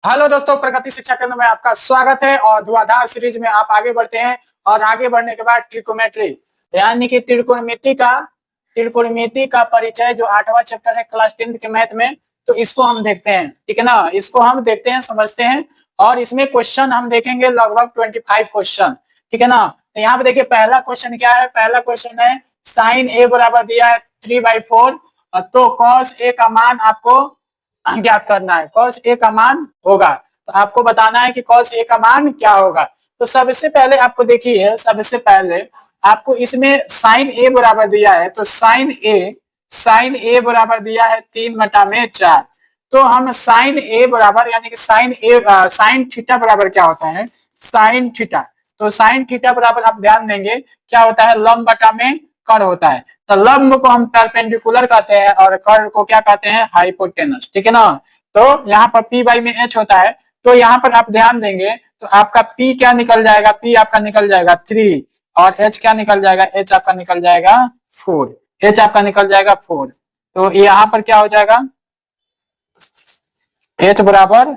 Hello दोस्तों, प्रगति शिक्षा केंद्र में आपका स्वागत है। और धुआंधार सीरीज में आप आगे बढ़ते हैं और आगे बढ़ने के बाद ट्रिकोमेट्री यानी कि त्रिकोणमिति का परिचय जो 8वां चैप्टर है क्लास 10th के मैथ में, तो इसको हम देखते हैं। ठीक है ना, इसको हम देखते हैं, समझते हैं। और इसमें क्वेश्चन हम देखेंगे लगभग 25 क्वेश्चन। ठीक है ना, तो यहाँ पे देखिए पहला क्वेश्चन क्या है। पहला क्वेश्चन है साइन ए बराबर दिया है 3/4, तो कॉस ए का मान आपको ज्ञात करना है। कॉस ए का मान होगा, तो आपको बताना है कि कॉस ए का मान क्या होगा। तो सबसे पहले आपको देखिए, सबसे पहले आपको इसमें साइन ए बराबर दिया है, तो साइन ए बराबर दिया है 3/4। तो हम साइन ए बराबर यानी कि साइन थीटा बराबर क्या होता है, साइन थीटा। तो साइन थीटा बराबर आप ध्यान देंगे क्या होता है, लंब बटा में कर्ण होता है। तो लंब को हम परपेंडिकुलर कहते हैं और कर्ण को क्या कहते हैं, हाइपोटेनस। ठीक है ना, तो यहाँ पर P बाई में H होता है। तो यहाँ पर आप ध्यान देंगे तो आपका P क्या निकल जाएगा, P आपका निकल जाएगा 3 और H क्या निकल जाएगा, H आपका निकल जाएगा 4। H आपका निकल जाएगा 4। तो यहाँ पर क्या हो जाएगा, H बराबर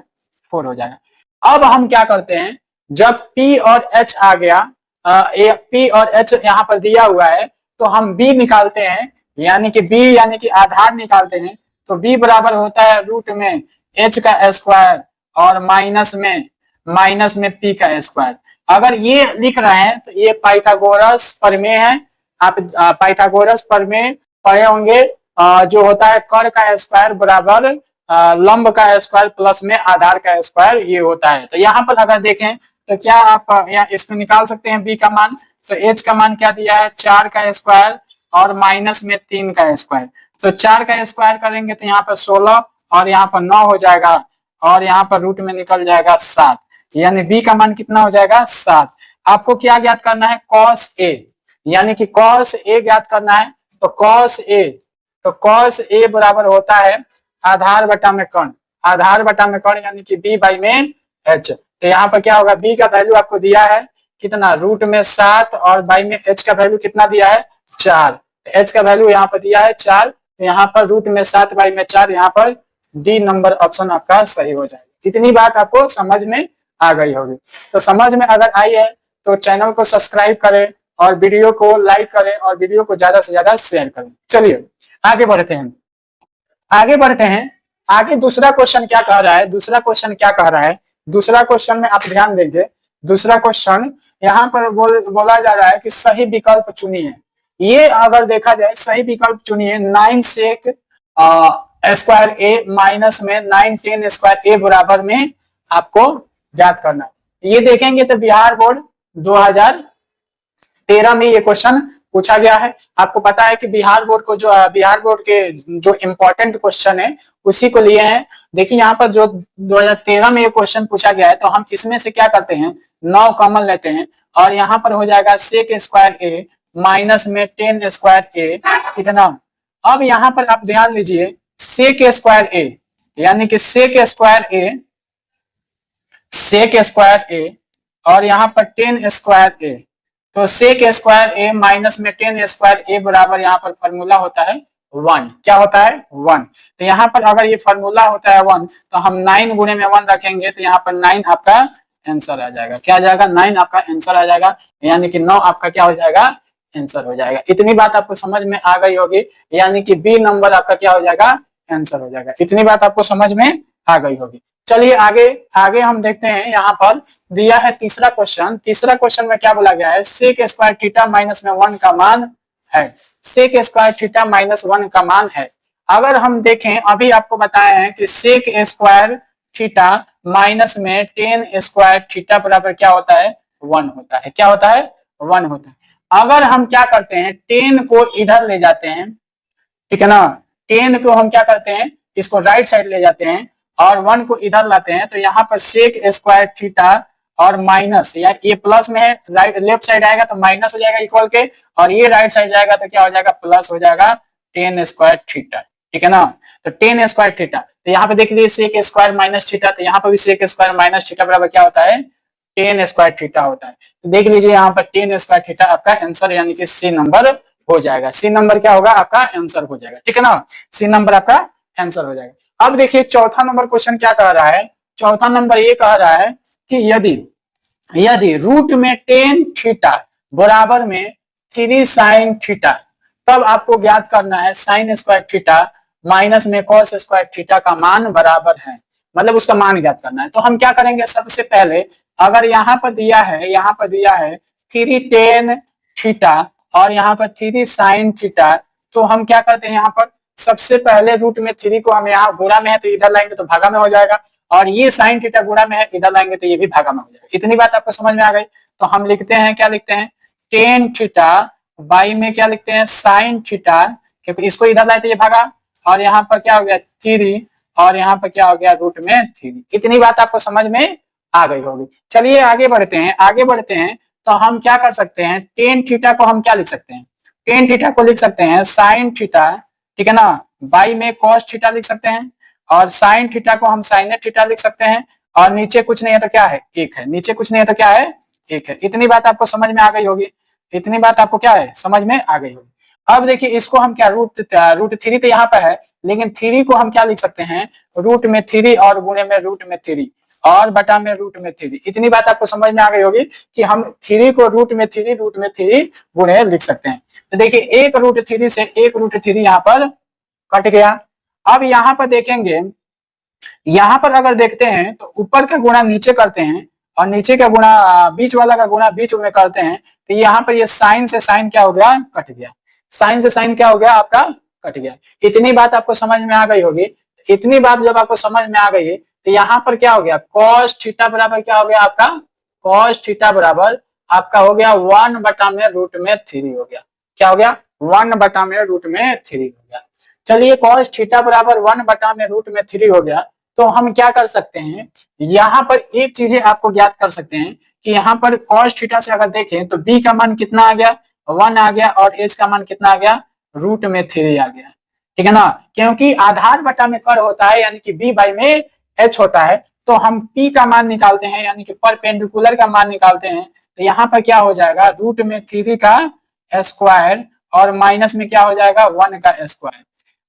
4 हो जाएगा। अब हम क्या करते हैं, जब P और H आ गया, P और H यहाँ पर दिया हुआ है, तो हम B निकालते हैं, यानी कि B यानी कि आधार निकालते हैं। तो B बराबर होता है रूट में H का स्क्वायर और माइनस में P का स्क्वायर। अगर ये लिख रहे हैं तो ये पाइथागोरस प्रमेय है। आप पाइथागोरस प्रमेय पढ़े होंगे, जो होता है कर्ण का स्क्वायर बराबर लंब का स्क्वायर प्लस में आधार का स्क्वायर, ये होता है। तो यहाँ पर अगर देखें तो क्या आप यहाँ इसमें निकाल सकते हैं B का मान। तो H का मान क्या दिया है, 4 का स्क्वायर और माइनस में 3 का स्क्वायर। तो 4 का स्क्वायर करेंगे तो यहाँ पर 16 और यहाँ पर 9 हो जाएगा और यहाँ पर रूट में निकल जाएगा 7, यानी B का मान कितना हो जाएगा, 7। आपको क्या ज्ञात करना है, कॉस A, यानी कि कॉस A ज्ञात करना है। तो कॉस A बराबर होता है आधार बटा में कर्ण, यानी कि B बाई में H। तो यहाँ पर क्या होगा, B का वैल्यू आपको दिया है कितना, रूट में 7 और बाई में H का वैल्यू कितना दिया है, 4। तो H का वैल्यू यहाँ पर दिया है 4, तो यहाँ पर रूट में 7 बाई में 4, यहाँ पर D नंबर ऑप्शन आपका सही हो जाएगा। इतनी बात आपको समझ में आ गई होगी। तो समझ में अगर आई है तो चैनल को सब्सक्राइब करें और वीडियो को लाइक करें और वीडियो को ज्यादा से ज्यादा शेयर करें। चलिए आगे बढ़ते हैं। आगे दूसरा क्वेश्चन क्या कह रहा है, दूसरा क्वेश्चन में आप ध्यान देंगे। दूसरा क्वेश्चन यहाँ पर बोला जा रहा है कि सही विकल्प चुनिए। ये अगर देखा जाए सही विकल्प चुनिए, 9 सेक स्क्वायर ए माइनस में 9 10 स्क्वायर ए बराबर में आपको ज्ञात करना है। ये देखेंगे तो बिहार बोर्ड 2013 में ये क्वेश्चन पूछा गया है। आपको पता है कि बिहार बोर्ड के जो इम्पोर्टेंट क्वेश्चन है उसी को लिए हैं। देखिए यहाँ पर जो 2013 में ये क्वेश्चन पूछा गया है, तो हम इसमें से क्या करते हैं, 9 कॉमन लेते हैं और यहाँ पर हो जाएगा सेक स्क्वायर ए माइनस में 10 स्क्वायर ए। ठीक है ना, अब यहाँ पर आप ध्यान दीजिए, सेक स्क्वायर ए यानी कि सेक स्क्वायर ए और यहाँ पर 10 स्क्वायर ए। तो सेक स्क्वायर ए माइनस में 10 स्क्वायर ए बराबर यहाँ पर फॉर्मूला होता है 1। क्या होता है, 1। तो यहाँ पर अगर ये फॉर्मूला होता है 1, तो हम 9 गुणे में 1 रखेंगे तो यहाँ पर 9 आपका आंसर आ जाएगा। क्या आ जाएगा, 9 आपका आंसर आ जाएगा, यानी कि 9 आपका क्या हो जाएगा, आंसर हो जाएगा। इतनी बात आपको समझ में आ गई होगी, यानी कि B नंबर आपका क्या हो जाएगा, आंसर हो जाएगा। इतनी बात आपको समझ में आ गई होगी। चलिए आगे हम देखते हैं। यहाँ पर दिया है तीसरा क्वेश्चन में क्या बोला गया है, सेक स्क्वायर थीटा माइनस में 1 का मान है। सेक स्क्वायर थीटा माइनस 1 का मान है। अगर हम देखें, अभी आपको बताया है कि सेक स्क्वायर थीटा माइनस में 10 स्क्वायर थीटा बराबर क्या होता है, 1 होता है। क्या होता है, 1 होता है। अगर हम क्या करते हैं, 10 को इधर ले जाते हैं, ठीक है ना, 10 को हम क्या करते हैं, इसको राइट साइड ले जाते हैं और 1 को इधर लाते हैं, तो यहाँ पर सेक स्क्वायर थीटा और माइनस, या ये प्लस में है, राइट लेफ्ट साइड आएगा तो माइनस हो जाएगा इक्वल के, और ये राइट साइड जाएगा तो क्या हो जाएगा, प्लस हो जाएगा 10 स्क्वायर थीटा। ठीक है ना, तो 10 स्क्वायर थीटा, तो यहाँ पे देख लीजिए सेक स्क्वायर माइनस थीटा, तो यहाँ पर भी सेक स्क्वायर माइनस थीटा बराबर क्या होता है, 10 स्क्वायर थीटा होता है। तो देख लीजिए यहाँ पर 10 स्क्वायर थीटा आपका आंसर, यानी कि सी नंबर हो जाएगा। सी नंबर क्या होगा, आपका आंसर हो जाएगा। ठीक है ना, सी नंबर आपका आंसर हो जाएगा। अब देखिए चौथा नंबर क्वेश्चन क्या कह रहा है, चौथा नंबर ये कह रहा है कि यदि यदि रूट में टेन थीटा बराबर में 3 साइन थीटा, तब आपको ज्ञात करना है साइन स्क्वायर थीटा माइनस में कॉस स्क्वायर थीटा का मान बराबर है, मतलब उसका मान ज्ञात करना है। तो हम क्या करेंगे, सबसे पहले अगर यहाँ पर दिया है 3 टेन थीटा और यहाँ पर 3 साइन थीटा, तो हम क्या करते हैं, यहाँ पर सबसे पहले रूट में 3 को हम यहाँ गुणा में है तो इधर लाएंगे तो भागा में हो जाएगा, और ये साइन थीटा गुणा में है इधर लाएंगे तो ये भी भागा में हो जाएगा। इतनी बात आपको समझ में आ गई। तो हम लिखते हैं, क्या लिखते हैं, टेन थीटा बाई में क्या लिखते हैं, साइन थीटा, क्योंकि इसको इधर लाए तो ये भागा, और यहाँ पर क्या हो गया 3 और यहाँ पर क्या हो गया रूट में 3। इतनी बात आपको समझ में आ गई होगी। चलिए आगे बढ़ते हैं। तो हम क्या कर सकते हैं, टेन थीटा को हम क्या लिख सकते हैं, टेन थीटा को लिख सकते हैं साइन थीटा, ठीक है ना, बाई में कॉस थीटा लिख सकते हैं, और साइन थीटा को हम साइन थीटा लिख सकते हैं, और नीचे कुछ नहीं है तो क्या है, एक है, नीचे कुछ नहीं है तो क्या है, एक है। इतनी बात आपको समझ में आ गई होगी, इतनी बात आपको क्या है, समझ में आ गई होगी। अब देखिए इसको हम क्या, रूट 3 तो यहाँ पे है, लेकिन 3 को हम क्या लिख सकते हैं, रूट में 3 और गुणे में रूट में 3 और बटा में रूट में 3। इतनी बात आपको समझ में आ गई होगी कि हम 3 को रूट में 3 गुणे लिख सकते हैं। तो देखिए एक रूट 3 से एक रूट 3 यहाँ पर कट गया। अब यहाँ पर देखेंगे, यहाँ पर अगर देखते हैं तो ऊपर का गुणा नीचे करते हैं और नीचे का गुणा बीच वाला का गुणा बीच में करते हैं, तो यहाँ पर ये साइन से साइन क्या हो गया, कट गया, साइन से साइन क्या हो गया आपका, कट गया। इतनी बात आपको समझ में आ गई होगी। इतनी बात जब आपको समझ में आ गई है तो यहाँ पर क्या हो गया, कॉस थीटा बराबर क्या हो गया आपका, कॉस थीटा बराबर आपका हो गया 1 बटा में रूट में 3 हो गया। क्या हो गया, 1 बटा में रूट में 3 हो गया। चलिए कॉस थीटा बराबर 1 बटा में रूट में 3 हो गया, तो हम क्या कर सकते हैं, यहाँ पर एक चीजें आपको ज्ञात कर सकते हैं कि यहाँ पर कॉस थीटा से अगर देखें तो बी का मान कितना आ गया, 1 आ गया, और एच का मान कितना आ गया, रूट में 3 आ गया, ठीक है ना, क्योंकि आधार बटा में कर होता है, यानी कि बी बाई में एच होता है। तो हम पी का मान निकालते हैं, यानी कि परपेंडिकुलर का मान निकालते हैं, तो यहाँ पर क्या हो जाएगा, रूट में 3 का स्क्वायर और माइनस में क्या हो जाएगा, 1 का स्क्वायर।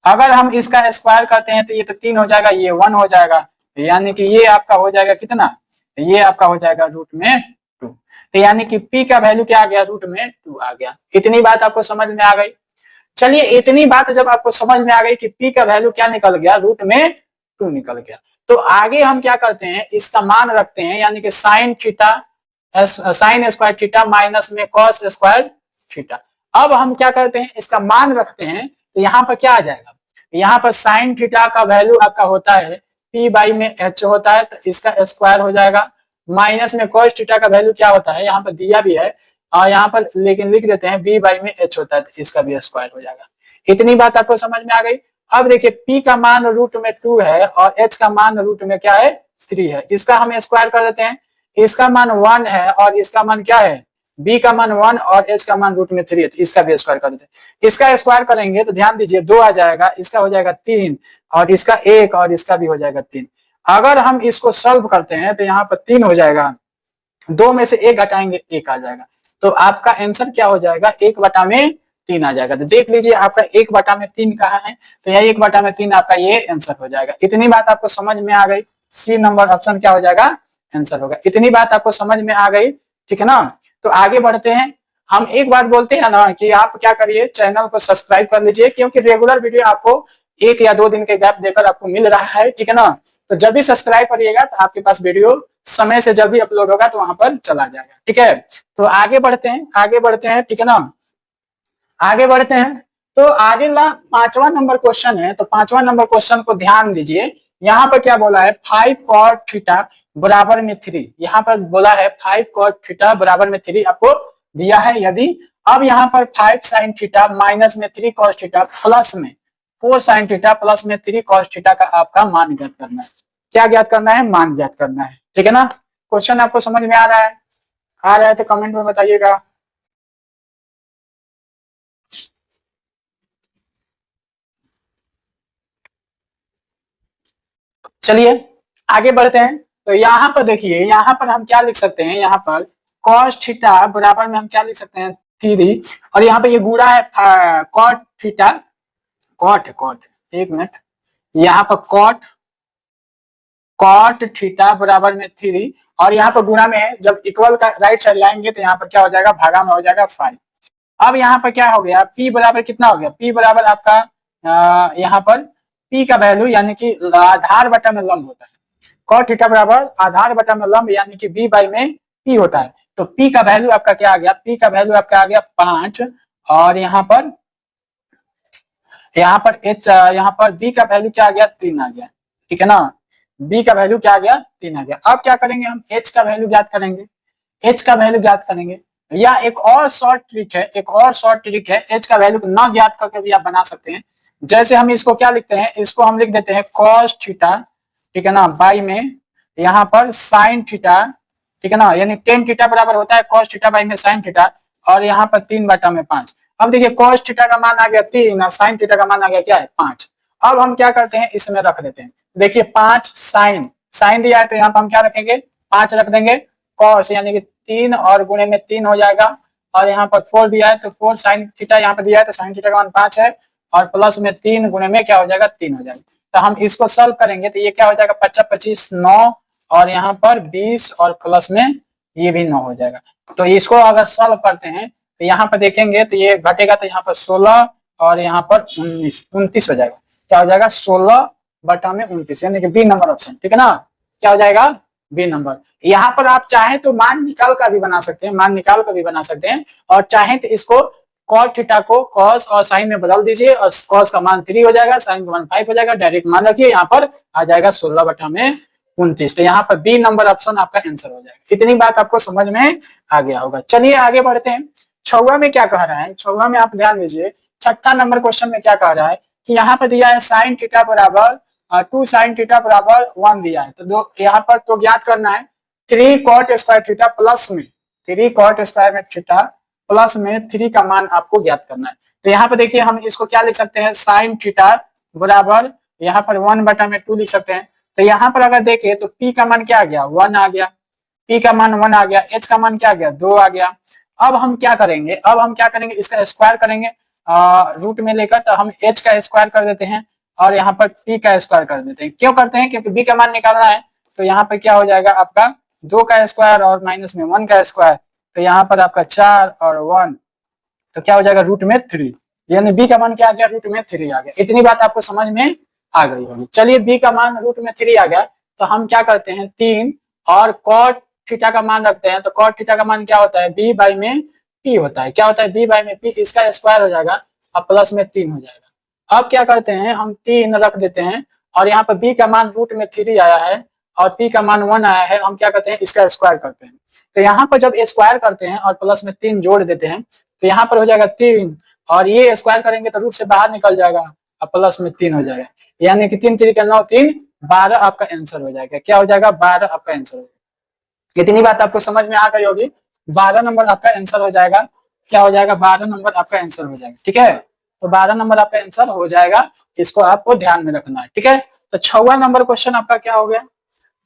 अगर हम इसका स्क्वायर करते हैं तो ये तो 3 हो जाएगा, ये 1 हो जाएगा, यानी कि ये आपका हो जाएगा कितना, ये आपका हो जाएगा रूट में 2। तो यानी कि p का वैल्यू क्या आ गया, रूट में 2 आ गया। इतनी बात आपको समझ में आ गई। चलिए इतनी बात जब आपको समझ में आ गई कि p का वैल्यू क्या निकल गया, रूट में 2 निकल गया, तो आगे हम क्या करते हैं, इसका मान रखते हैं, यानी कि sine theta, sine square theta minus में कॉस स्क्वायर थीटा। अब हम क्या करते हैं, इसका मान रखते हैं, तो यहाँ पर क्या आ जाएगा, यहाँ पर साइन थीटा का वैल्यू आपका होता है p बाई में h होता है, तो इसका स्क्वायर हो जाएगा, माइनस में cos थीटा का वैल्यू क्या होता है, यहाँ पर दिया भी है और यहाँ पर लेकिन लिख देते हैं b बाई में h होता है, तो इसका भी स्क्वायर हो जाएगा। इतनी बात आपको समझ में आ गई। अब देखिए p का मान रूट में 2 है और h का मान रूट में क्या है, 3 है, इसका हम स्क्वायर कर देते हैं। इसका मान 1 है और इसका मान क्या है, b का मान 1 और h का मान रूट में 3 है, तो इसका भी स्क्वायर कर देते हैं। इसका स्क्वायर करेंगे तो ध्यान दीजिए 2 आ जाएगा, इसका हो जाएगा 3 और इसका 1 और इसका भी हो जाएगा 3। अगर हम इसको सॉल्व करते हैं तो यहाँ पर 3 हो जाएगा, 2 में से 1 घटाएंगे 1 आ जाएगा, तो आपका आंसर क्या हो जाएगा, 1 बटा में 3 आ जाएगा। तो देख लीजिए आपका 1 बटा में 3 कहाँ है, तो यह 1 बटा में 3 आपका ये आंसर हो जाएगा। इतनी बात आपको समझ में आ गई, सी नंबर ऑप्शन क्या हो जाएगा, आंसर होगा। इतनी बात आपको समझ में आ गई, ठीक है ना। तो आगे बढ़ते हैं। हम एक बात बोलते हैं ना कि आप क्या करिए, चैनल को सब्सक्राइब कर लीजिए, क्योंकि रेगुलर वीडियो आपको 1 या 2 दिन के गैप देकर आपको मिल रहा है, ठीक है ना। तो जब भी सब्सक्राइब करिएगा तो आपके पास वीडियो समय से जब भी अपलोड होगा तो वहां पर चला जाएगा, ठीक है। तो आगे बढ़ते हैं, ठीक है ना, आगे बढ़ते हैं। तो आगे 5वां नंबर क्वेश्चन है, तो 5वां नंबर क्वेश्चन को ध्यान दीजिए। यहाँ पर क्या बोला है, 5 cot थीटा बराबर में 3, यहाँ पर बोला है 5 cot थीटा बराबर में 3 आपको दिया है। यदि अब यहाँ पर 5 sin थीटा माइनस में 3 cos थीटा प्लस में 4 sin थीटा प्लस में 3 cos थीटा का आपका मान ज्ञात करना है। क्या ज्ञात करना है, मान ज्ञात करना है, ठीक है ना। क्वेश्चन आपको समझ में आ रहा है तो कमेंट में बताइएगा। चलिए आगे बढ़ते हैं। तो यहाँ पर देखिए, यहाँ पर हम क्या लिख सकते हैं, यहाँ पर cos थीटा बराबर में हम क्या लिख सकते हैं, 3, और यहाँ पे ये गुणा है cot थीटा, cot एक मिनट, यहाँ पर cot कॉट थीटा बराबर में 3 और यहाँ पर गुणा में है, जब इक्वल का राइट साइड लाएंगे तो यहाँ पर क्या हो जाएगा, भागा में हो जाएगा 5। अब यहाँ पर क्या हो गया, P बराबर कितना हो गया, P बराबर आपका यहाँ पर P का वैल्यू यानी कि आधार बटा में लंब होता है। कॉट थीटा बराबर आधार बटा में लंब यानी कि B बाई में P होता है। तो P का वैल्यू आपका क्या आ गया, P का वैल्यू आपका आ गया 5 और यहाँ पर H यहाँ पर B का वैल्यू क्या आ गया, 3 आ गया। ठीक है ना, B का वैल्यू क्या आ गया, 3 आ गया। अब क्या करेंगे, हम H का वैल्यू ज्ञात करेंगे, H का वैल्यू ज्ञात करेंगे। या एक और शॉर्ट ट्रिक है, एक और शॉर्ट ट्रिक है, H का वैल्यू न ज्ञात करके भी आप बना सकते हैं। जैसे हम इसको क्या लिखते हैं, इसको हम लिख देते हैं कॉस थीटा, ठीक है ना, बाई में यहाँ पर साइन थीटा, ठीक है ना, यानी टेन थीटा बराबर होता है कॉस थीटा बाई में साइन थीटा और यहाँ पर 3 बटा में 5। अब देखिए कॉस थीटा का मान आ गया 3 और साइन थीटा का मान आ गया क्या है, 5। अब हम क्या करते हैं, इसमें रख देते हैं। देखिए 5 साइन, साइन दिया है तो यहाँ पर हम क्या रखेंगे, 5 रख देंगे। कॉस यानी कि 3 और गुणे में 3 हो जाएगा और यहाँ पर 4 दिया है तो 4 साइन थीटा यहाँ पर दिया है तो साइन थीटा का मान 5 है और प्लस में 3 गुणे में क्या हो जाएगा, 3 हो जाएगा। तो हम इसको सॉल्व करेंगे तो ये क्या हो जाएगा, 25 25 9 और यहाँ पर 20 और प्लस में ये भी 9 हो जाएगा। तो इसको अगर सॉल्व करते हैं तो यहाँ पर देखेंगे तो ये घटेगा तो यहाँ पर 16 और यहाँ पर 29 हो जाएगा। क्या हो जाएगा, 16 बटा में 29 यानी कि बी नंबर ऑप्शन। ठीक है ना, क्या हो जाएगा, बी नंबर। यहाँ पर आप चाहें तो मान निकाल कर भी बना सकते हैं, मान निकाल कर भी बना सकते हैं और चाहें तो इसको कॉस थीटा को कॉस और साइन में बदल दीजिए और कॉस का मान 3 हो जाएगा, साइन का मान 5 हो जाएगा। डायरेक्ट मान रखिए, यहाँ पर आ जाएगा 16 बटा में 29। तो यहाँ पर बी नंबर ऑप्शन आपका आंसर हो जाएगा। इतनी बात आपको समझ में आ गया होगा। चलिए आगे बढ़ते हैं। छवा में क्या कह रहा है, छवा में आप ध्यान दीजिए, छठा नंबर क्वेश्चन में क्या कह रहा है कि यहाँ पर दिया है साइन थीटा बराबर 2 साइन थीटा बराबर 1 दिया है। तो यहाँ पर तो ज्ञात करना है 3 कॉट स्क्वायर थीटा प्लस में 3 कॉट स्क्वायर में थीटा प्लस में 3 का मान आपको ज्ञात करना है। तो यहाँ पर देखिए हम इसको क्या लिख सकते हैं, साइन थीटा बराबर यहाँ पर 1 बटा में 2 लिख सकते हैं। तो यहाँ पर अगर देखें तो P का मान क्या आ गया, 1 आ गया, P का मान 1 आ गया, H का मान क्या आ गया, 2 आ गया। अब हम क्या करेंगे, अब हम क्या करेंगे, इसका स्क्वायर करेंगे रूट में लेकर, तो हम H का स्क्वायर कर देते हैं और यहाँ पर P का स्क्वायर कर देते हैं। क्यों करते हैं, क्योंकि B का मान निकालना है। तो यहाँ पर क्या हो जाएगा आपका 2 का स्क्वायर और माइनस में 1 का स्क्वायर, तो यहाँ पर आपका 4 और 1 तो क्या हो जाएगा रूट में 3, यानी B का मान क्या आ गया, रूट में 3 आ गया। इतनी बात आपको समझ में आ गई होगी। चलिए B का मान रूट में 3 आ गया तो हम क्या करते हैं 3 और कॉट थीटा का मान रखते हैं। तो कॉट थीटा का मान क्या होता है, B बाई में P होता है। क्या होता है, B बाई में P, इसका स्क्वायर हो जाएगा और प्लस में 3 हो जाएगा। अब क्या करते हैं, हम 3 रख देते हैं और यहाँ पर B का मान रूट में 3 आया है और P का मान 1 आया है। हम क्या करते हैं, इसका स्क्वायर करते हैं। तो यहाँ पर जब स्क्वायर करते हैं और प्लस में 3 जोड़ देते हैं तो यहाँ पर हो जाएगा 3 और ये स्क्वायर करेंगे तो रूट से बाहर निकल जाएगा और प्लस में 3 हो जाएगा, यानी कि 3 3 का 9 3 12 आपका आंसर हो जाएगा। क्या हो जाएगा, 12 आपका आंसर हो जाएगा। इतनी बात आपको समझ में आ गई होगी। 12 नंबर आपका आंसर हो जाएगा। क्या हो जाएगा, 12 नंबर आपका आंसर हो जाएगा। ठीक है, तो 12 नंबर आपका आंसर हो जाएगा, इसको आपको ध्यान में रखना है। ठीक है, तो 6वां नंबर क्वेश्चन आपका क्या हो गया,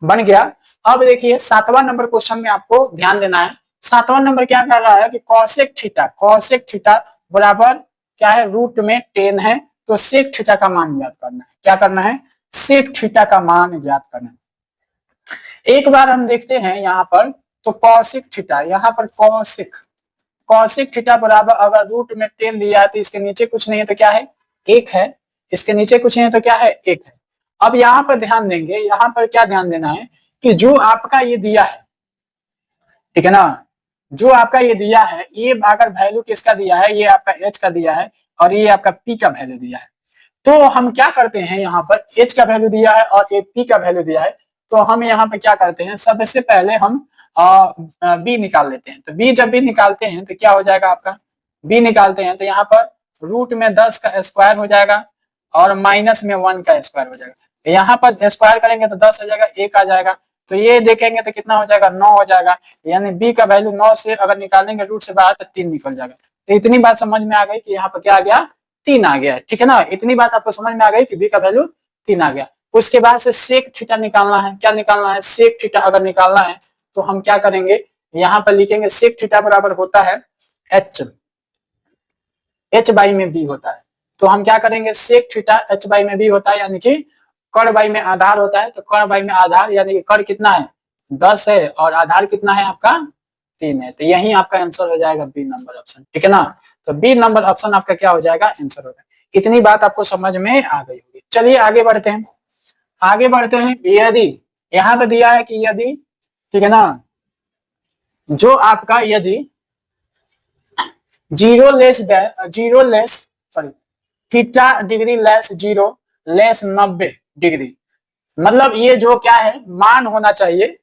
बन गया। अब देखिए 7वां नंबर क्वेश्चन में आपको ध्यान देना है। 7वां नंबर क्या कर रहा है कि कॉसेक थीटा बराबर क्या है, रूट में 10 है। तो सेक थीटा का मान ज्ञात करना है। क्या करना है, सेक थीटा का मान ज्ञात करना है। एक बार हम देखते हैं यहाँ पर, तो कॉसेक थीटा, यहाँ पर कॉसेक थीटा बराबर अगर रूट में 10 दिया है तो इसके नीचे कुछ नहीं है तो क्या है, 1 है। इसके नीचे कुछ नहीं है तो क्या है, 1 है। अब यहाँ पर ध्यान देंगे, यहाँ पर क्या ध्यान देना है कि जो आपका ये दिया है, ठीक है ना, जो आपका ये दिया है, ये अगर वैल्यू किसका दिया है, ये आपका H का दिया है और ये आपका P का वैल्यू दिया है। तो हम क्या करते हैं, यहाँ पर H का वैल्यू दिया है और ये P का वैल्यू दिया है। तो हम यहाँ पे क्या करते हैं, सबसे पहले हम B निकाल लेते हैं। तो B जब भी निकालते हैं तो क्या हो जाएगा आपका, B निकालते हैं तो यहाँ पर रूट में 10 का स्क्वायर हो जाएगा और माइनस में 1 का स्क्वायर हो जाएगा। यहाँ पर स्क्वायर करेंगे तो 10 आ जाएगा, 1 आ जाएगा। तो ये देखेंगे तो कितना हो जाएगा, 9 हो जाएगा। यानी B का वैल्यू 9 से अगर निकालेंगे रूट से बाहर तो 3 निकल जाएगा। तो इतनी बात समझ में आ गई कि यहाँ पर क्या आ गया, 3 आ गया। ठीक है ना, इतनी बात आपको समझ में आ गई कि B का वैल्यू 3 आ गया। उसके बाद से सेक थीटा निकालना है। क्या निकालना है, सेक थीटा अगर निकालना है तो हम क्या करेंगे, यहाँ पर लिखेंगे सेक थीटा बराबर होता है H बाई में B होता है। तो हम क्या करेंगे, सेक थीटा H बाई में B होता है, यानी कि कर्ण बाई में आधार होता है, तो कर्ण बाई में आधार यानी कि कर्ण कितना है 10 है और आधार कितना है आपका 3 है। तो यही आपका आंसर हो जाएगा बी नंबर ऑप्शन, ठीक है ना। तो बी नंबर ऑप्शन आपका क्या हो जाएगा आंसर होगा। इतनी बात आपको समझ में आ गई होगी। चलिए आगे बढ़ते हैं, आगे बढ़ते हैं। यदि यहाँ पे दिया है कि यदि, ठीक है ना, जो आपका यदि zero less sorry theta degree less 0 less 90 degree, मतलब ये जो क्या है मान होना चाहिए,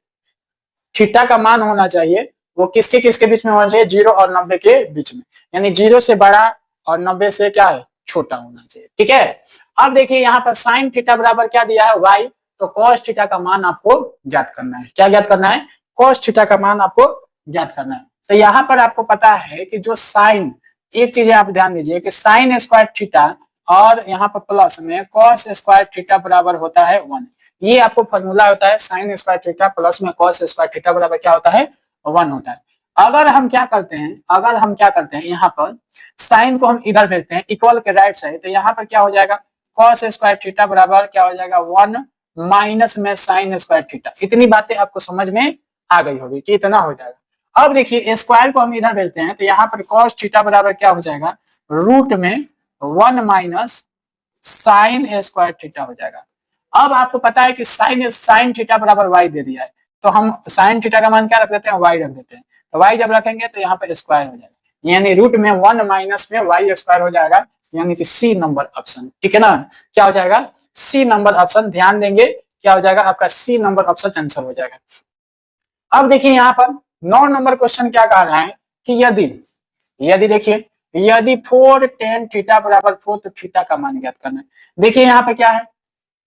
थीटा का मान होना चाहिए वो किसके किसके बीच में होना चाहिए, 0 और 90 के बीच में, यानी 0 से बड़ा और 90 से क्या है छोटा होना चाहिए, ठीक है। अब देखिए यहाँ पर साइन थीटा बराबर क्या दिया है y, तो cos थीटा का मान आपको ज्ञात करना है। क्या ज्ञात करना है, cos थीटा का मान आपको ज्ञात करना है। तो यहाँ पर आपको पता है कि जो साइन, एक चीज आप ध्यान दीजिए कि साइन स्क्वायर थीटा और यहाँ पर प्लस में cos स्क्वायर थीटा बराबर होता है 1। ये आपको फॉर्मूला होता है, साइन स्क्वायर थीटा प्लस में cos स्क्वायर थीटा बराबर क्या होता है 1 होता है। अगर हम क्या करते हैं यहाँ पर साइन को हम इधर भेजते हैं इक्वल के राइट साइड, तो यहाँ पर क्या हो जाएगा cos स्क्वायर थीटा बराबर क्या हो जाएगा 1 माइनस में साइन स्क्वायर थीटा। इतनी बातें आपको समझ में आ गई होगी कि इतना हो जाएगा। अब देखिए स्क्वायर को हम इधर भेजते हैं, तो यहाँ पर cos थीटा बराबर क्या हो जाएगा रूट में 1 माइनस साइन स्क्वायर थीटा हो जाएगा। अब आपको पता है कि साइन थीटा बराबर वाई दे दिया है, तो हम साइन थीटा का मान क्या रख देते हैं वाई रख देते हैं। तो वाई जब रखेंगे तो यहाँ पे स्क्वायर हो जाएगा, यानी रूट में 1 माइनस में वाई स्क्वायर हो जाएगा, यानी कि सी नंबर ऑप्शन, ठीक है ना। क्या हो जाएगा सी नंबर ऑप्शन, ध्यान देंगे क्या हो जाएगा आपका सी नंबर ऑप्शन आंसर हो जाएगा। अब देखिए यहाँ पर 9 नंबर क्वेश्चन क्या कह रहा है कि यदि देखिए यदि 4 tan थीटा बराबर 4, तो थीटा का मान ज्ञात करना है। देखिए यहाँ पे क्या है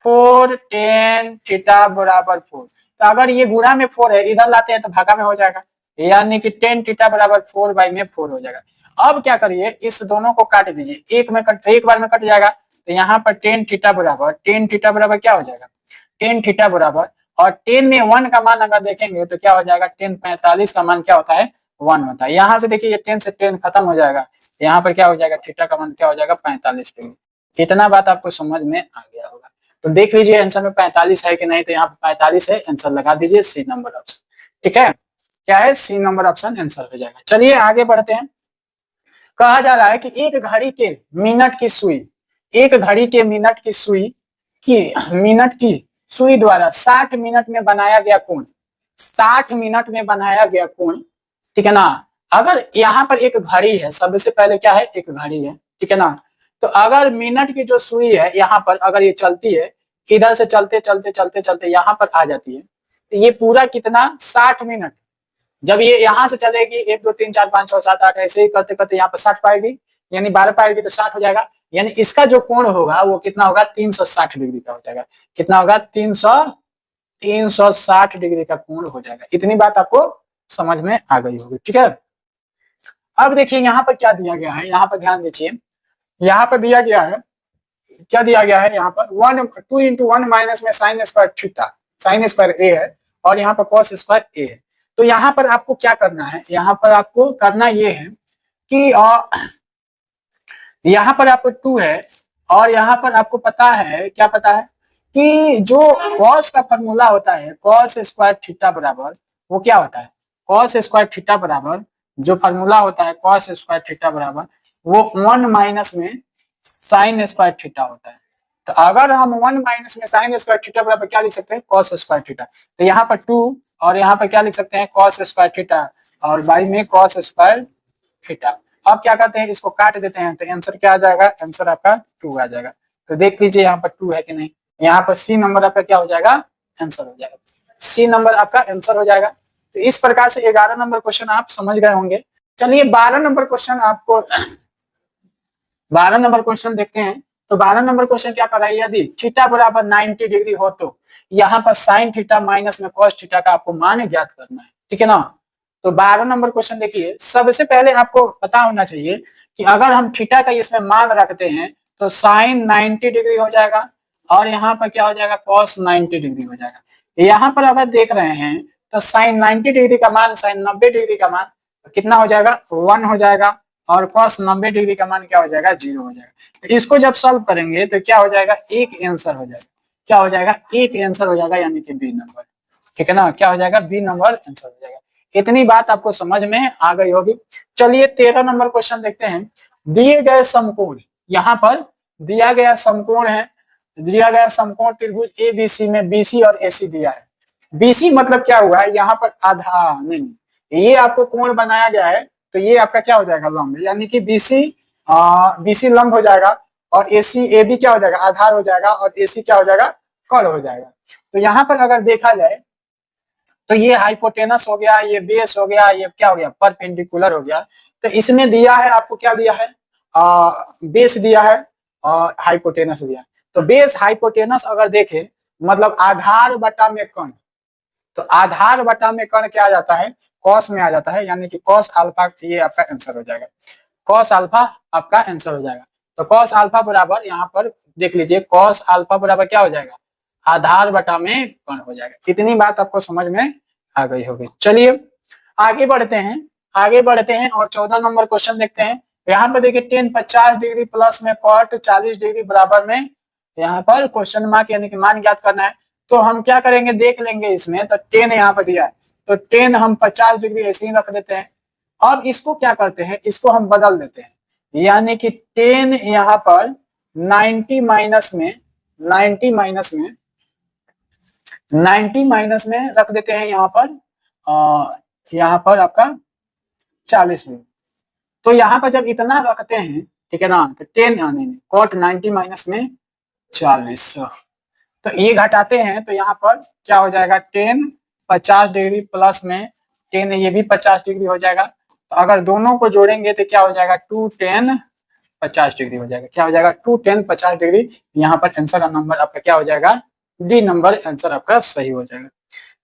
4 tan थीटा बराबर 4, तो अगर ये गुणा में 4 है इधर लाते हैं तो भागा में हो जाएगा, यानी कि tan थीटा बराबर 4 बाई में 4 हो जाएगा। अब क्या करिए इस दोनों को काट दीजिए, एक बार में कट जाएगा, तो यहाँ पर tan थीटा बराबर क्या हो जाएगा tan थीटा बराबर, और 10 में 1 का मान अगर देखेंगे तो क्या हो जाएगा 10 45 का मान क्या होता है 1 होता है। यहाँ से देखिए ये 10 से 10 खत्म हो जाएगा, यहाँ पर क्या हो जाएगा थीटा का मान क्या हो जाएगा 45 डिग्री। इतना बात आपको समझ में आ गया होगा। तो देख लीजिए आंसर में 45 है कि नहीं, तो यहाँ पे 45 है, आंसर लगा दीजिए सी नंबर ऑप्शन, ठीक है। क्या है सी नंबर ऑप्शन आंसर हो जाएगा। चलिए आगे बढ़ते हैं। कहा जा रहा है कि एक घड़ी के मिनट की सुई द्वारा 60 मिनट में बनाया गया कोण, ठीक है ना। अगर यहाँ पर एक घड़ी है, सबसे पहले क्या है एक घड़ी है, ठीक है ना। तो अगर मिनट की जो सुई है यहाँ पर अगर ये चलती है, इधर से चलते यहाँ पर आ जाती है, तो ये पूरा कितना 60 मिनट, जब ये यहाँ से चलेगी 1 2 3 4 5 6 7 8 ऐसे ही करते करते यहाँ पर 60 पाएगी, यानी 12 पाएगी तो 60 हो जाएगा, यानी इसका जो कोण होगा वो कितना होगा 360 डिग्री का हो जाएगा। कितना होगा 360 डिग्री का कोण हो जाएगा। इतनी बात आपको समझ में आ गई होगी, ठीक है। अब देखिए यहाँ पर क्या दिया गया है, यहाँ पर ध्यान दीजिए, यहाँ पर दिया गया है क्या दिया गया है, यहाँ पर 2 into 1 माइनस में sine square theta, sine square A है और यहाँ पर कॉस स्क्वायर ए है। तो यहाँ पर आपको क्या करना है, यहाँ पर आपको करना ये है कि यहाँ पर आपको 2 है और यहाँ पर आपको पता है क्या पता है कि जो कॉस का फॉर्मूला होता है कॉस स्क्वायर थीटा बराबर वो क्या होता है, कॉस स्क्वायर थीटा बराबर जो फॉर्मूला होता है कॉस स्क्वायर थीटा बराबर वो 1 माइनस में साइन स्क्वायर थीटा होता है। तो अगर हम 1 माइनस में साइन स्क्वायर थीटा बराबर क्या लिख सकते हैं कॉस स्क्वायर थीटा, तो यहाँ पर 2 और यहाँ पर क्या लिख सकते हैं कॉस स्क्वायर थीटा और बाई में कॉस स्क्वायर थीटा। अब क्या करते हैं इसको काट देते हैं, तो आंसर क्या आ जाएगा, आंसर आपका 2 आ जाएगा। तो देख लीजिए यहाँ पर 2 है कि नहीं, यहाँ पर सी नंबर आपका क्या हो जाएगा आंसर हो जाएगा, सी नंबर आपका आंसर हो जाएगा। तो इस प्रकार से 11 नंबर क्वेश्चन आप समझ गए होंगे। चलिए 12 नंबर क्वेश्चन आपको 12 नंबर क्वेश्चन देखते हैं। तो 12 नंबर क्वेश्चन क्या कर रहा है, यदि थीटा बराबर 90 डिग्री हो तो यहाँ पर साइन थीटा माइनस में कॉस थीटा का आपको मान ज्ञात करना है, ठीक है ना। तो 12 नंबर क्वेश्चन देखिए, सबसे पहले आपको पता होना चाहिए कि अगर हम थीटा का इसमें मान रखते हैं तो साइन 90 डिग्री हो जाएगा और यहाँ पर क्या हो जाएगा कॉस 90 डिग्री हो जाएगा। यहाँ पर अगर देख रहे हैं तो साइन 90 डिग्री का मान साइन 90 डिग्री का मान कितना हो जाएगा 1 हो जाएगा और cos 90 डिग्री का मान क्या हो जाएगा 0 हो जाएगा। तो इसको जब सॉल्व करेंगे तो क्या हो जाएगा एक आंसर हो जाएगा, क्या हो जाएगा, एक आंसर हो जाएगा, यानी कि बी नंबर। ठीक है ना, क्या हो जाएगा, बी नंबर आंसर हो जाएगा। इतनी बात आपको समझ में आ गई होगी। चलिए 13 नंबर क्वेश्चन देखते हैं। दिए गए समकोण, यहाँ पर दिया गया समकोण है, दिया गया समकोण त्रिभुज एबीसी में बीसी और एसी दिया है। बीसी मतलब क्या हुआ है, यहाँ पर आधा नहीं, ये आपको कोण बनाया गया है, तो ये आपका क्या हो जाएगा, लंब, यानी कि बीसी बीसी लंब हो जाएगा, और एसी ए बी क्या हो जाएगा, आधार हो जाएगा, और एसी क्या हो जाएगा, कर्ण हो जाएगा। तो यहाँ पर अगर देखा जाए तो ये हाइपोटेनस हो गया, ये बेस हो गया, ये क्या हो गया, परपेंडिकुलर हो गया। तो इसमें दिया है आपको, क्या दिया है, बेस दिया है और हाइपोटेनस दिया है। तो बेस हाइपोटेनस अगर देखें, मतलब आधार बटा में कर्ण, तो आधार बटा में कर्ण क्या आ जाता है, कॉस में आ जाता है, यानी कि कॉस अल्फा, ये आपका आंसर हो जाएगा, कॉस अल्फा आपका आंसर हो जाएगा। तो कॉस अल्फा बराबर, यहाँ पर देख लीजिए, कॉस अल्फा बराबर क्या हो जाएगा, आधार बटा में कर्ण हो जाएगा। इतनी बात आपको समझ में आ गई होगी। चलिए आगे बढ़ते हैं, आगे बढ़ते हैं और 14 नंबर क्वेश्चन देखते हैं। यहाँ पे देखिए टेन 50 डिग्री प्लस में कॉट 40 डिग्री बराबर में, यहाँ पर क्वेश्चन मार्क यानी कि मान ज्ञात करना है। तो हम क्या करेंगे, देख लेंगे इसमें, तो टेन यहाँ पर दिया है, तो टेन हम 50 डिग्री ऐसे ही रख देते हैं। अब इसको क्या करते हैं, इसको हम बदल देते हैं, यानी कि टेन यहाँ पर 90 माइनस में, 90 माइनस में, 90 माइनस में रख देते हैं यहाँ पर, यहाँ पर आपका 40 में। तो यहाँ पर जब इतना रखते हैं, ठीक है ना, तो 10 नहीं, कॉट 90 माइनस में 40, तो ये घटाते हैं, तो यहाँ पर क्या हो जाएगा, 10 50 डिग्री प्लस में 10, ये भी 50 डिग्री हो जाएगा। तो अगर दोनों को जोड़ेंगे तो क्या हो जाएगा, 2 10 50 डिग्री हो जाएगा, क्या हो जाएगा, 2 10 50 डिग्री। यहाँ पर आंसर का नंबर आपका क्या हो जाएगा, डी नंबर आंसर आपका सही हो जाएगा।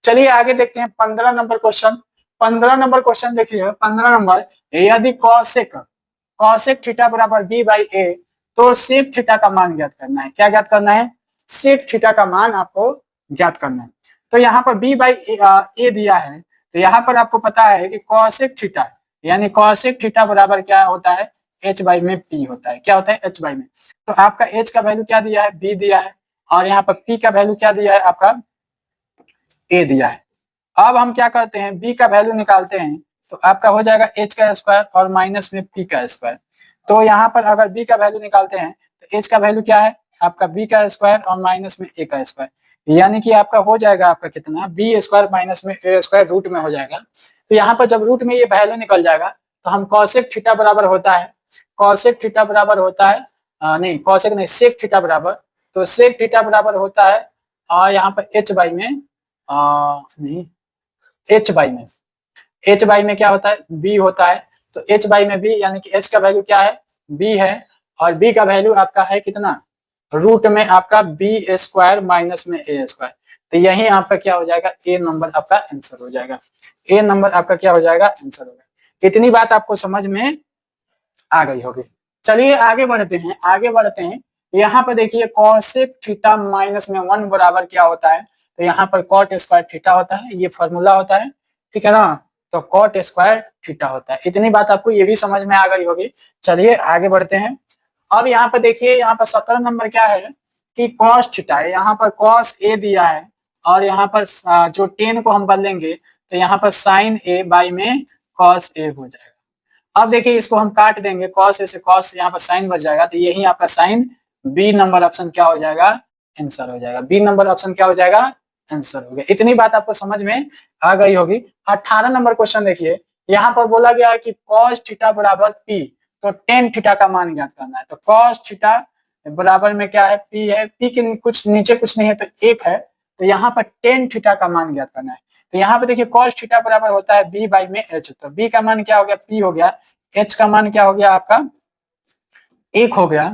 चलिए आगे देखते हैं 15 नंबर क्वेश्चन। 15 नंबर क्वेश्चन देखिए, 15 नंबर, यदि कौशिक कौशिक थीटा बराबर बी बाई ए, तो सेक थीटा का मान ज्ञात करना है। क्या ज्ञात करना है, सेक थीटा का मान आपको ज्ञात करना है। तो यहाँ पर बी बाई ए दिया है, तो यहाँ पर आपको पता है कि कौशिक थीटा, यानी कौशिक थीटा बराबर क्या होता है, एच बाई में पी होता है। क्या होता है, एच बाई में। तो आपका एच का वैल्यू क्या दिया है, बी दिया है, और यहाँ पर पी का वैल्यू क्या दिया है, आपका ए दिया है। अब हम क्या करते हैं, बी का वैल्यू निकालते हैं, तो आपका हो जाएगा एच का स्क्वायर और माइनस में पी का स्क्वायर। तो यहाँ पर अगर बी का वैल्यू निकालते हैं, तो एच का वैल्यू क्या है, आपका बी का स्क्वायर और माइनस में ए का स्क्वायर, यानी कि आपका हो जाएगा आपका कितना, बी स्क्वायर माइनस में ए स्क्वायर रूट में हो जाएगा। तो यहाँ पर जब रूट में ये वैल्यू निकल जाएगा, तो हम कौशिक थीटा बराबर होता है, कौशिक थीटा बराबर होता है, नहीं कौशिक नहीं, सेक थीटा बराबर, तो सेक थीटा बराबर होता है, और यहाँ पर एच बाई में, नहीं एच बाई में, एच बाई में क्या होता है, बी होता है। तो एच बाई में बी, यानी कि एच का वैल्यू क्या है, बी है, और बी का वैल्यू आपका है कितना, रूट में आपका बी स्क्वायर माइनस में ए स्क्वायर। तो यही आपका क्या हो जाएगा, ए नंबर आपका आंसर हो जाएगा, ए नंबर आपका क्या हो जाएगा, आंसर हो जाएगा। इतनी बात आपको समझ में आ गई होगी। चलिए आगे बढ़ते हैं, आगे बढ़ते हैं। यहाँ पर देखिए कॉसेक थीटा माइनस में 1 बराबर क्या होता है, तो यहाँ पर कॉट स्क्वायर थीटा होता है, ये फॉर्मूला होता है, ठीक है ना। तो कॉट स्क्वायर थीटा होता है। इतनी बात आपको ये भी समझ में आ गई होगी। चलिए आगे बढ़ते हैं। अब यहाँ पर देखिए, यहाँ पर 17 नंबर क्या है कि कॉस थीटा है, यहाँ पर कॉस ए दिया है, और यहाँ पर जो 10 को हम बदलेंगे, तो यहाँ पर साइन ए बाई में कॉस ए हो जाएगा। अब देखिए इसको हम काट देंगे, कॉस ए से कॉस, यहाँ पर साइन बच जाएगा, तो यही आपका साइन, बी नंबर ऑप्शन क्या हो जाएगा, आंसर हो जाएगा। बी नंबर ऑप्शन क्या हो जाएगा, आंसर हो गया। इतनी बात आपको समझ में आ गई होगी। 18 नंबर क्वेश्चन देखिए, यहाँ पर बोला गया है कि कॉस थीटा बराबर पी, तो टेन थीटा का मान ज्ञात करना है। तो कॉस थीटा बराबर में क्या है, पी है, पी के कुछ नीचे कुछ नहीं है, तो एक है, तो यहाँ पर टेन थीटा का मान ज्ञात करना है। तो यहाँ पे देखिए कॉस थीटा बराबर होता है बी बाई में एच, तो बी का मान क्या हो गया, पी हो गया, एच का मान क्या हो गया आपका, एक हो गया,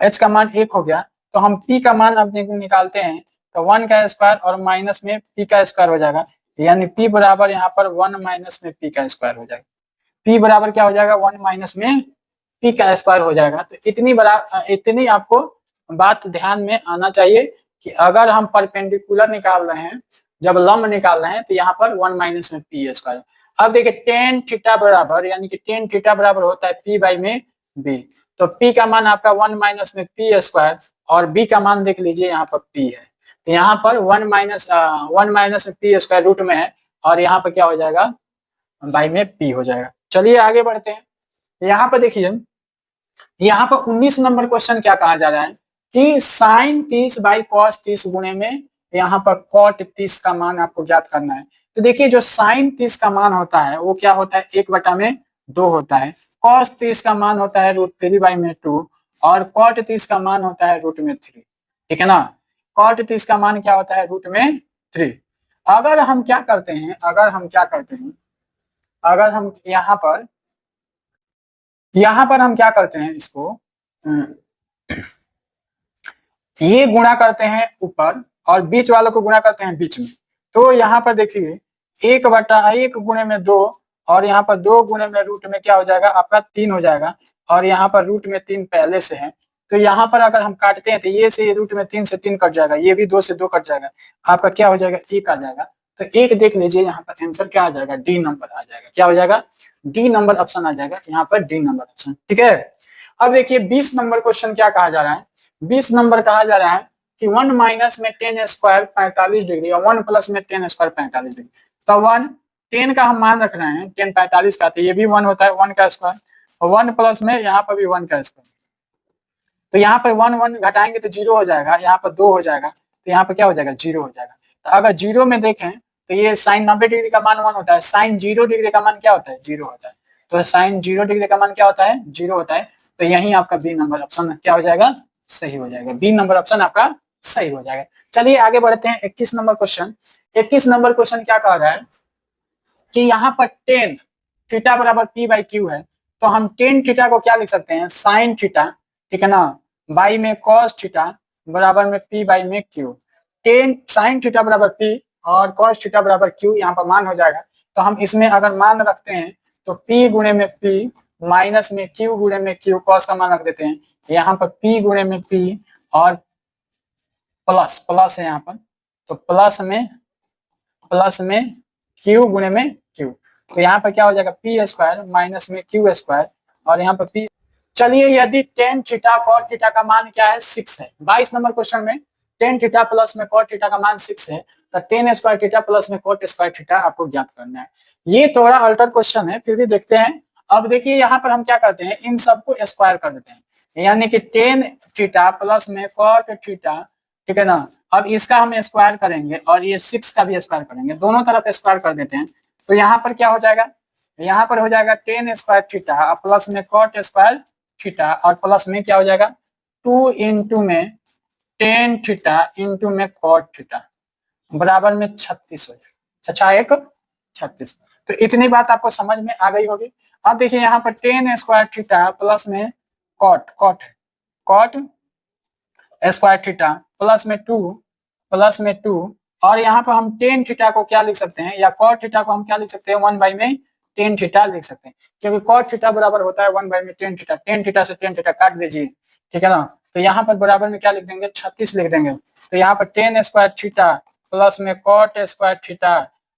एच का मान एक हो गया। तो हम पी का मान अब निकालते हैं, तो 1 का स्क्वायर और माइनस में पी का स्क्वायर हो जाएगा, यानी पी बराबर यहाँ पर 1 माइनस में पी का स्क्वायर हो जाएगा। पी बराबर क्या हो जाएगा, 1 माइनस में पी का स्क्वायर हो जाएगा। तो इतनी आपको बात ध्यान में आना चाहिए कि अगर हम परपेंडिकुलर निकाल रहे हैं, जब लंब निकाल रहे हैं, तो यहाँ पर 1 माइनस में पी स्क्वायर। अब देखिए टेन थीटा बराबर, यानी कि टेन थीटा बराबर होता है पी बाई में बी, तो पी का मान आपका 1 माइनस में पी स्क्वायर और b का मान देख लीजिए यहाँ पर p है, तो यहाँ पर 1 माइनस p स्क्वायर रूट में है और यहाँ पर क्या हो जाएगा, बाई में p हो जाएगा। चलिए आगे बढ़ते हैं। यहाँ पर देखिए, यहाँ पर 19 नंबर क्वेश्चन क्या कहा जा रहा है कि साइन 30 बाई कॉस 30 गुणे में यहाँ पर कॉट 30 का मान आपको ज्ञात करना है। तो देखिए जो साइन 30 का मान होता है वो क्या होता है, 1/2 होता है। कॉस 30 का मान होता है √3/2 और कॉट 30 का मान होता है √3। ठीक है ना, कॉट 30 का मान क्या होता है, √3। अगर हम क्या करते हैं, अगर हम यहाँ पर हम क्या करते हैं, इसको ये गुणा करते हैं ऊपर और बीच वालों को गुणा करते हैं बीच में। तो यहाँ पर देखिए 1/1 गुणे में 2 और यहाँ पर 2 गुणे में रूट में क्या हो जाएगा आपका 3 हो जाएगा और यहाँ पर रूट में 3 पहले से है। तो यहाँ पर अगर हम काटते हैं तो ये से रूट में 3 से 3 कट जाएगा, ये भी 2 से 2 कट जाएगा, आपका क्या हो जाएगा 1 आ जाएगा। तो 1 देख लीजिए, यहाँ पर आंसर क्या आ जाएगा, डी नंबर आ जाएगा। क्या हो जाएगा, डी नंबर ऑप्शन आ जाएगा, यहाँ पर डी नंबर ऑप्शन। ठीक है, अब देखिए 20 नंबर क्वेश्चन क्या कहा जा रहा है। 20 नंबर कहा जा रहा है कि 1 माइनस में 10 स्क्वायर 45 डिग्री और 1 प्लस में 10 स्क्वायर 45 डिग्री। तो 10 का हम मान रख रहे हैं, 10 45 का, तो ये भी 1 होता है 1 का स्क्वायर, और 1 प्लस में यहाँ पर भी 1 का स्क्वायर। तो यहाँ पर 1 घटाएंगे तो 0 हो जाएगा, यहाँ पर 2 हो जाएगा, तो यहाँ पर क्या हो जाएगा 0 हो जाएगा। तो अगर 0 में देखें तो ये साइन 90 डिग्री का मान 1 होता है, साइन 0 डिग्री का मान क्या होता है, 0 होता है। तो साइन 0 डिग्री का मान क्या होता है, 0 होता है। तो यही आपका बी नंबर ऑप्शन क्या हो जाएगा, सही हो जाएगा। बी नंबर ऑप्शन आपका सही हो जाएगा। चलिए आगे बढ़ते हैं 21 नंबर क्वेश्चन। 21 नंबर क्वेश्चन क्या कह रहा है कि यहाँ पर टेन थीटा बराबर पी बाई क्यू है, तो हम टेन थीटा को क्या लिख सकते हैं, साइन थीटा, ठीक है ना, बाई में कॉस थीटा बराबर में पी बाई में क्यू। टेन साइन थीटा बराबर पी और कॉस थीटा बराबर क्यू, यहाँ पर मान हो जाएगा। तो हम इसमें अगर मान रखते हैं तो पी गुणे में पी माइनस में क्यू गुणे में क्यू, कॉस का मान रख देते हैं, यहाँ पर पी गुणे में पी और प्लस प्लस है यहाँ पर, तो प्लस में क्यू गुणे में क्यू, तो यहाँ पर क्या हो जाएगा पी स्क्वायर माइनस में क्यू स्क्वायर और यहाँ पर पी। चलिए यदि टेन थीटा कॉट थीटा का मान क्या है, 6 है। 22 नंबर क्वेश्चन में टेन थीटा प्लस में कॉट थीटा का मान 6 है, तो टेन स्क्वायर थीटा प्लस में कॉट स्क्वायर थीटा आपको ज्ञात करना है। ये थोड़ा अल्टर क्वेश्चन है, फिर भी देखते हैं। अब देखिए यहाँ पर हम क्या करते हैं, इन सबको स्क्वायर कर देते हैं, यानी कि टेन थीटा प्लस में कॉट थीटा, ठीक है ना। अब इसका हम स्क्वायर करेंगे और ये 6 का भी स्क्वायर करेंगे, दोनों तरफ स्क्वायर कर देते हैं। तो यहाँ पर क्या हो जाएगा, यहाँ पर हो जाएगा टेन स्क्वायर थीटा प्लस में कॉट स्क्वायर थीटा और प्लस में क्या हो जाएगा 2 इंटू में टेन थीटा इंटू में कॉट थीटा बराबर में 36 हो जाएगा। अच्छा, एक 36। तो इतनी बात आपको समझ में आ गई होगी। अब देखिए यहाँ पर टेन स्क्वायर थीटा प्लस में कॉट स्क्वायर थीटा प्लस में टू और यहाँ पर हम टेन थीटा को क्या लिख सकते हैं, या कॉट थीटा को हम क्या लिख सकते हैं, 1 बाई में टेन थीटा लिख सकते हैं, क्योंकि कॉट थीटा बराबर होता है 1 बाई में टेन थीटा। टेन थीटा से टेन थीटा काट दीजिए, ठीक है ना। तो यहाँ पर बराबर में क्या लिख देंगे, 36 लिख देंगे। तो यहाँ पर टेन स्क्वायर थीटा प्लस में कॉट स्क्वायर थीटा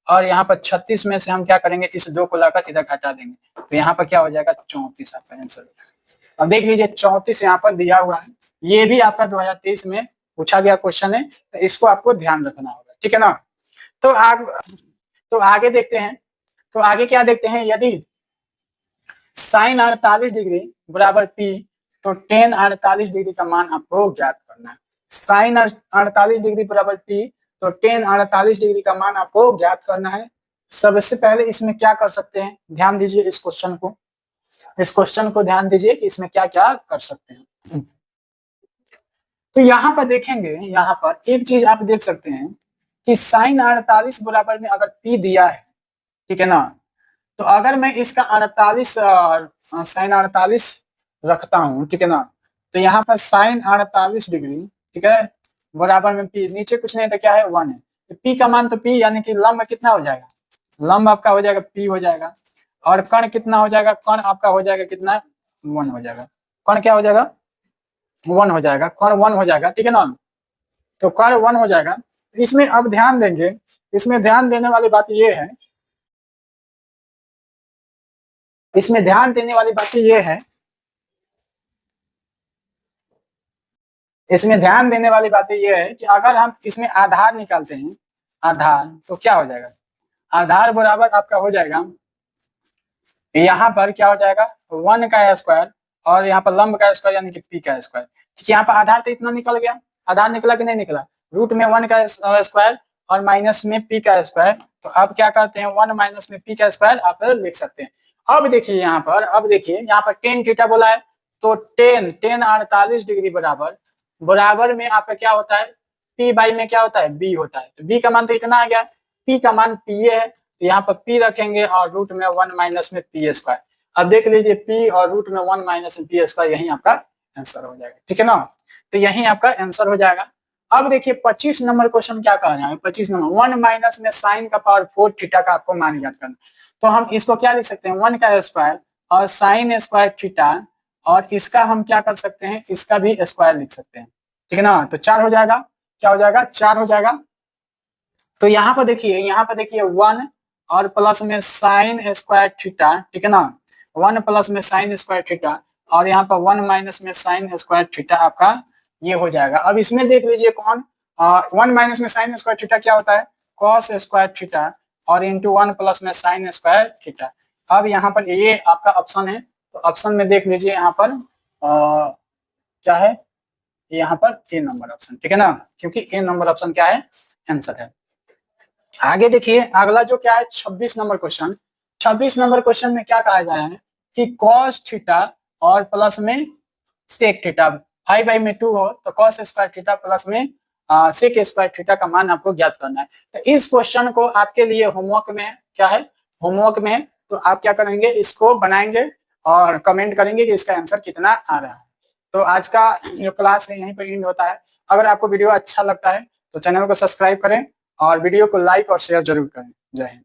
और यहाँ पर 36 में से हम क्या करेंगे, इस 2 को लाकर इधर घटा देंगे, तो यहाँ पर क्या हो जाएगा 34 आपका आंसर हो जाएगा। अब देख लीजिए 34 यहाँ पर दिया हुआ है, ये भी आपका 2023 में पूछा गया क्वेश्चन है, तो इसको आपको ध्यान रखना होगा, ठीक है ना। तो आगे देखते हैं। तो आगे क्या देखते हैं, यदि साइन 48 डिग्री बराबर पी तो टेन 48 डिग्री का मान आपको ज्ञात करना है। साइन 48 डिग्री बराबर पी तो टेन 48 डिग्री का मान आपको ज्ञात करना है। सबसे पहले इसमें क्या कर सकते हैं, ध्यान दीजिए इस क्वेश्चन को ध्यान दीजिए कि इसमें क्या क्या कर सकते हैं। तो यहाँ पर देखेंगे, यहाँ पर एक चीज आप देख सकते हैं कि साइन 48 बराबर में अगर पी दिया है, ठीक है ना, तो अगर मैं इसका 48 साइन 48 रखता हूं, ठीक है ना, तो यहाँ पर साइन 48 डिग्री, ठीक है, बराबर में पी, नीचे कुछ नहीं तो क्या है 1 है, तो पी का मान तो पी, यानी कि लंब कितना हो जाएगा, लंब आपका हो जाएगा पी हो जाएगा, और कण कितना हो जाएगा, कण आपका हो जाएगा कितना 1 हो जाएगा, कण क्या हो जाएगा 1 हो जाएगा, कण 1 हो जाएगा, ठीक है ना। तो कण 1 हो जाएगा। इसमें अब ध्यान देंगे, इसमें ध्यान देने वाली बात ये है, इसमें ध्यान देने वाली बात ये है इसमें ध्यान देने वाली बात ये है कि अगर हम इसमें आधार निकालते हैं, आधार, तो क्या हो जाएगा, आधार बराबर आपका हो जाएगा, यहाँ पर क्या हो जाएगा 1 का स्क्वायर और यहाँ पर लंब का स्क्वायर यानी कि p का स्क्वायर। ठीक है, यहाँ पर आधार तो इतना निकल गया, आधार निकला कि नहीं निकला, रूट में 1 का स्क्वायर और माइनस में p का स्क्वायर। तो अब क्या करते हैं 1 माइनस में p का स्क्वायर आप लिख सकते हैं। अब देखिए यहाँ पर, अब देखिए यहाँ पर टेन थीटा बोला है, तो टेन 48 डिग्री बराबर, बराबर में आपका क्या होता है p बाई में क्या होता है b होता है। तो b का मान तो इतना आ गया, p का मान pa है, तो यहाँ पर p रखेंगे और रूट में 1 माइनस में p स्क्वायर। अब देख लीजिए p और रूट में 1 माइनस में p स्क्वायर, यही आपका आंसर हो जाएगा। ठीक है ना, तो यही आपका आंसर हो जाएगा। अब देखिए 25 नंबर क्वेश्चन क्या कह रहे हैं, 25 नंबर 1 माइनस में साइन का पावर 4 थीटा का आपको मान याद करना। तो हम इसको क्या लिख सकते हैं 1 का स्क्वायर और साइन स्क्वायर थीटा, और इसका हम क्या कर सकते हैं, इसका भी स्क्वायर लिख सकते हैं। ठीक है ना, तो 4 हो जाएगा, क्या हो जाएगा 4 हो जाएगा। तो यहाँ पर देखिए, यहाँ पर देखिए 1 और प्लस में साइन स्क्वायर थीटा, ठीक है ना, 1 प्लस में साइन स्क्वायर थीटा और यहाँ पर 1 माइनस में साइन स्क्वायर थीटा आपका ये हो जाएगा। अब इसमें देख लीजिए कौन 1 माइनस में साइन स्क्वायर थीटा क्या होता है कॉस स्क्वायर थीटा और इंटू 1 प्लस में साइन स्क्वायर थीटा। अब यहाँ पर ये आपका ऑप्शन है, तो ऑप्शन में देख लीजिए यहाँ पर क्या है, यहाँ पर ए नंबर ऑप्शन। ठीक है ना, क्योंकि ए नंबर ऑप्शन क्या है आंसर है। आगे देखिए अगला जो क्या है 26 नंबर क्वेश्चन। 26 नंबर क्वेश्चन में क्या कहा जा रहा है कि कॉस थीटा और प्लस में सेक थीटा, 5 में 2 हो तो कॉस स्क्वायर थीटा प्लस में सेक स्क्वायर थीटा का मान आपको ज्ञात करना है। तो इस क्वेश्चन को आपके लिए होमवर्क में क्या है, होमवर्क में, तो आप क्या करेंगे इसको बनाएंगे और कमेंट करेंगे कि इसका आंसर कितना आ रहा है। तो आज का जो क्लास है यहीं पर एंड होता है। अगर आपको वीडियो अच्छा लगता है तो चैनल को सब्सक्राइब करें और वीडियो को लाइक और शेयर जरूर करें। जय हिंद।